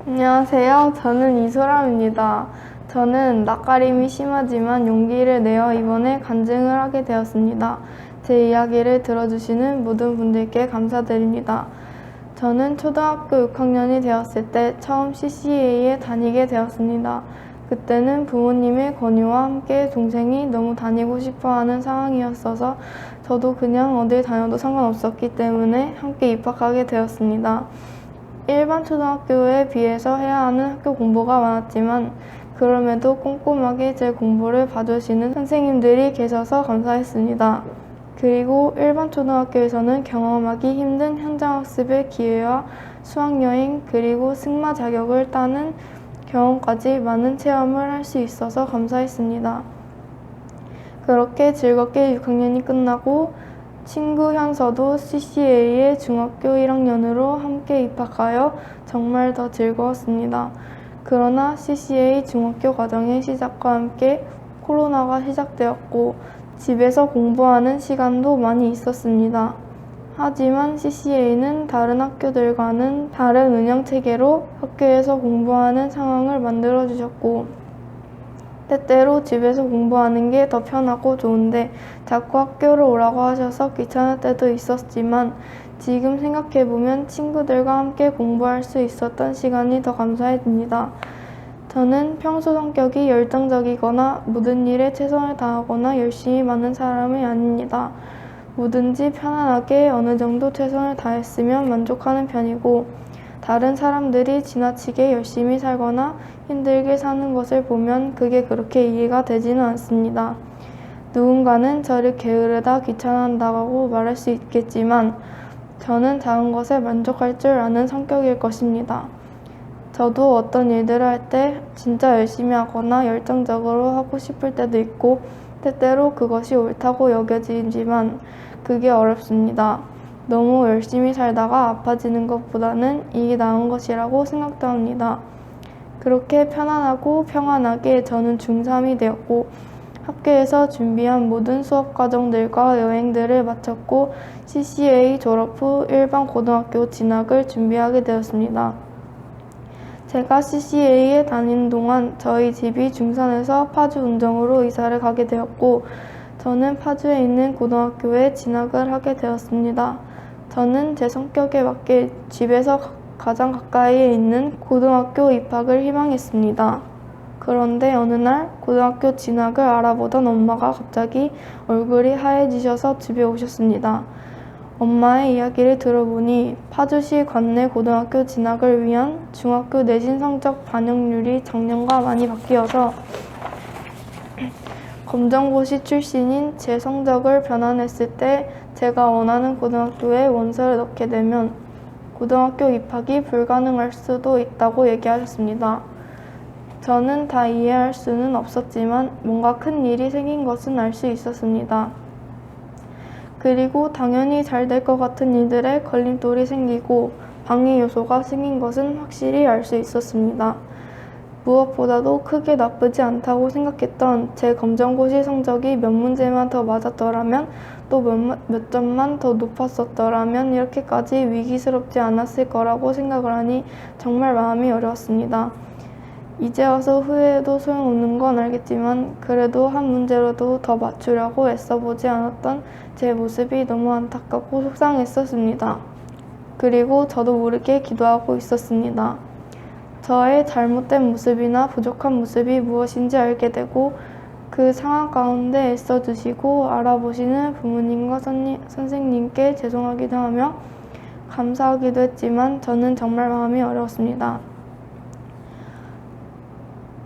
안녕하세요. 저는 이소람입니다. 저는 낯가림이 심하지만 용기를 내어 이번에 간증을 하게 되었습니다. 제 이야기를 들어주시는 모든 분들께 감사드립니다. 저는 초등학교 6학년이 되었을 때 처음 CCA에 다니게 되었습니다. 그때는 부모님의 권유와 함께 동생이 너무 다니고 싶어하는 상황이었어서 저도 그냥 어딜 다녀도 상관없었기 때문에 함께 입학하게 되었습니다. 일반 초등학교에 비해서 해야 하는 학교 공부가 많았지만 그럼에도 꼼꼼하게 제 공부를 봐주시는 선생님들이 계셔서 감사했습니다. 그리고 일반 초등학교에서는 경험하기 힘든 현장학습의 기회와 수학여행 그리고 승마 자격을 따는 경험까지 많은 체험을 할 수 있어서 감사했습니다. 그렇게 즐겁게 6학년이 끝나고 친구 현서도 CCA에 중학교 1학년으로 함께 입학하여 정말 더 즐거웠습니다. 그러나 CCA 중학교 과정의 시작과 함께 코로나가 시작되었고 집에서 공부하는 시간도 많이 있었습니다. 하지만 CCA는 다른 학교들과는 다른 운영체계로 학교에서 공부하는 상황을 만들어주셨고 때때로 집에서 공부하는 게 더 편하고 좋은데 자꾸 학교를 오라고 하셔서 귀찮을 때도 있었지만 지금 생각해보면 친구들과 함께 공부할 수 있었던 시간이 더 감사해집니다. 저는 평소 성격이 열정적이거나 모든 일에 최선을 다하거나 열심히 많은 사람이 아닙니다. 뭐든지 편안하게 어느 정도 최선을 다했으면 만족하는 편이고 다른 사람들이 지나치게 열심히 살거나 힘들게 사는 것을 보면 그게 그렇게 이해가 되지는 않습니다. 누군가는 저를 게으르다 귀찮아한다고 말할 수 있겠지만 저는 작은 것에 만족할 줄 아는 성격일 것입니다. 저도 어떤 일들을 할 때 진짜 열심히 하거나 열정적으로 하고 싶을 때도 있고 때때로 그것이 옳다고 여겨지지만 그게 어렵습니다. 너무 열심히 살다가 아파지는 것보다는 이게 나은 것이라고 생각도 합니다. 그렇게 편안하고 평안하게 저는 중3이 되었고 학교에서 준비한 모든 수업 과정들과 여행들을 마쳤고 CCA 졸업 후 일반 고등학교 진학을 준비하게 되었습니다. 제가 CCA에 다니는 동안 저희 집이 중산에서 파주 운정으로 이사를 가게 되었고 저는 파주에 있는 고등학교에 진학을 하게 되었습니다. 저는 제 성격에 맞게 집에서 가장 가까이에 있는 고등학교 입학을 희망했습니다. 그런데 어느 날 고등학교 진학을 알아보던 엄마가 갑자기 얼굴이 하얘지셔서 집에 오셨습니다. 엄마의 이야기를 들어보니 파주시 관내 고등학교 진학을 위한 중학교 내신 성적 반영률이 작년과 많이 바뀌어서 검정고시 출신인 제 성적을 변환했을 때 제가 원하는 고등학교에 원서를 넣게 되면 고등학교 입학이 불가능할 수도 있다고 얘기하셨습니다. 저는 다 이해할 수는 없었지만 뭔가 큰 일이 생긴 것은 알 수 있었습니다. 그리고 당연히 잘 될 것 같은 일들에 걸림돌이 생기고 방해 요소가 생긴 것은 확실히 알 수 있었습니다. 무엇보다도 크게 나쁘지 않다고 생각했던 제 검정고시 성적이 몇 문제만 더 맞았더라면 또 몇 점만 더 높았었더라면 이렇게까지 위기스럽지 않았을 거라고 생각을 하니 정말 마음이 어려웠습니다. 이제 와서 후회해도 소용없는 건 알겠지만 그래도 한 문제라도 더 맞추려고 애써보지 않았던 제 모습이 너무 안타깝고 속상했었습니다. 그리고 저도 모르게 기도하고 있었습니다. 저의 잘못된 모습이나 부족한 모습이 무엇인지 알게 되고 그 상황 가운데 애써주시고 알아보시는 부모님과 선생님께 죄송하기도 하며 감사하기도 했지만 저는 정말 마음이 어려웠습니다.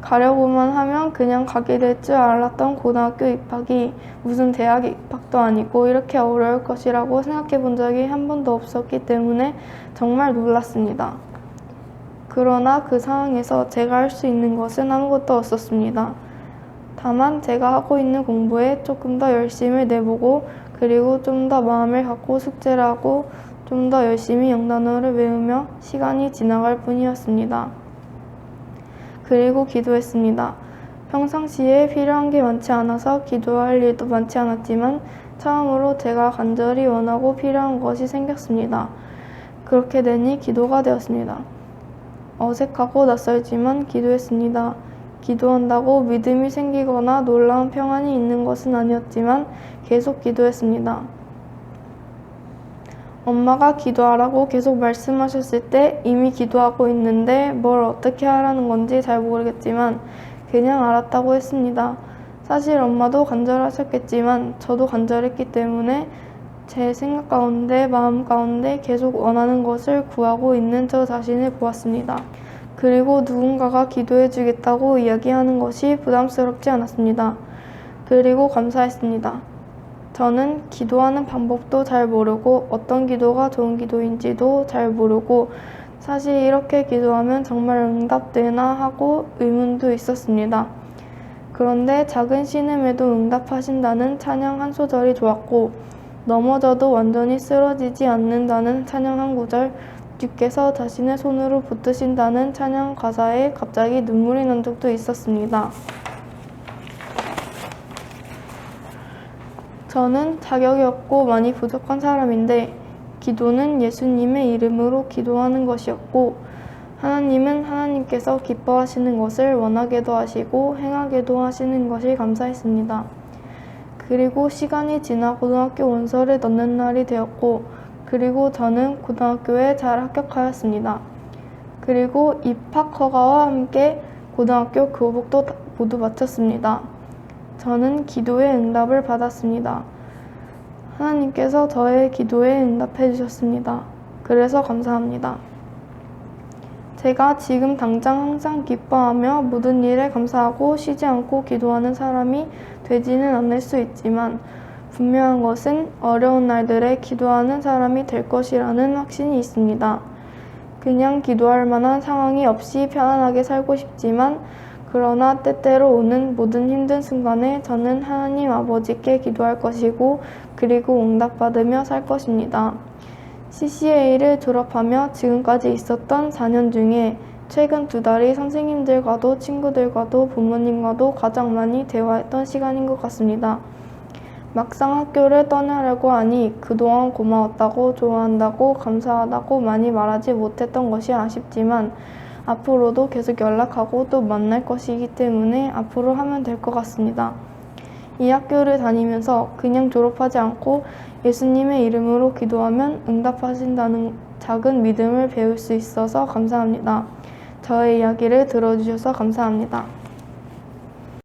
가려고만 하면 그냥 가게 될 줄 알았던 고등학교 입학이 무슨 대학 입학도 아니고 이렇게 어려울 것이라고 생각해 본 적이 한 번도 없었기 때문에 정말 놀랐습니다. 그러나 그 상황에서 제가 할 수 있는 것은 아무것도 없었습니다. 다만 제가 하고 있는 공부에 조금 더 열심을 내보고 그리고 좀 더 마음을 갖고 숙제를 하고 좀 더 열심히 영단어를 외우며 시간이 지나갈 뿐이었습니다. 그리고 기도했습니다. 평상시에 필요한 게 많지 않아서 기도할 일도 많지 않았지만 처음으로 제가 간절히 원하고 필요한 것이 생겼습니다. 그렇게 되니 기도가 되었습니다. 어색하고 낯설지만 기도했습니다. 기도한다고 믿음이 생기거나 놀라운 평안이 있는 것은 아니었지만 계속 기도했습니다. 엄마가 기도하라고 계속 말씀하셨을 때 이미 기도하고 있는데 뭘 어떻게 하라는 건지 잘 모르겠지만 그냥 알았다고 했습니다. 사실 엄마도 간절하셨겠지만 저도 간절했기 때문에 제 생각 가운데 마음 가운데 계속 원하는 것을 구하고 있는 저 자신을 보았습니다. 그리고 누군가가 기도해 주겠다고 이야기하는 것이 부담스럽지 않았습니다. 그리고 감사했습니다. 저는 기도하는 방법도 잘 모르고 어떤 기도가 좋은 기도인지도 잘 모르고 사실 이렇게 기도하면 정말 응답되나 하고 의문도 있었습니다. 그런데 작은 신음에도 응답하신다는 찬양 한 소절이 좋았고 넘어져도 완전히 쓰러지지 않는다는 찬양 한 구절, 주께서 자신의 손으로 붙드신다는 찬양 가사에 갑자기 눈물이 난 적도 있었습니다. 저는 자격이 없고 많이 부족한 사람인데 기도는 예수님의 이름으로 기도하는 것이었고 하나님은 하나님께서 기뻐하시는 것을 원하게도 하시고 행하게도 하시는 것이 감사했습니다. 그리고 시간이 지나 고등학교 원서를 넣는 날이 되었고 그리고 저는 고등학교에 잘 합격하였습니다. 그리고 입학 허가와 함께 고등학교 교복도 모두 마쳤습니다. 저는 기도의 응답을 받았습니다. 하나님께서 저의 기도에 응답해 주셨습니다. 그래서 감사합니다. 제가 지금 당장 항상 기뻐하며 모든 일에 감사하고 쉬지 않고 기도하는 사람이 되지는 않을 수 있지만 분명한 것은 어려운 날들에 기도하는 사람이 될 것이라는 확신이 있습니다. 그냥 기도할 만한 상황이 없이 편안하게 살고 싶지만 그러나 때때로 오는 모든 힘든 순간에 저는 하나님 아버지께 기도할 것이고 그리고 응답받으며 살 것입니다. CCA를 졸업하며 지금까지 있었던 4년 중에 최근 2달이 선생님들과도 친구들과도 부모님과도 가장 많이 대화했던 시간인 것 같습니다. 막상 학교를 떠나려고 하니 그동안 고마웠다고 좋아한다고 감사하다고 많이 말하지 못했던 것이 아쉽지만 앞으로도 계속 연락하고 또 만날 것이기 때문에 앞으로 하면 될 것 같습니다. 이 학교를 다니면서 그냥 졸업하지 않고 예수님의 이름으로 기도하면 응답하신다는 작은 믿음을 배울 수 있어서 감사합니다. 저의 이야기를 들어주셔서 감사합니다.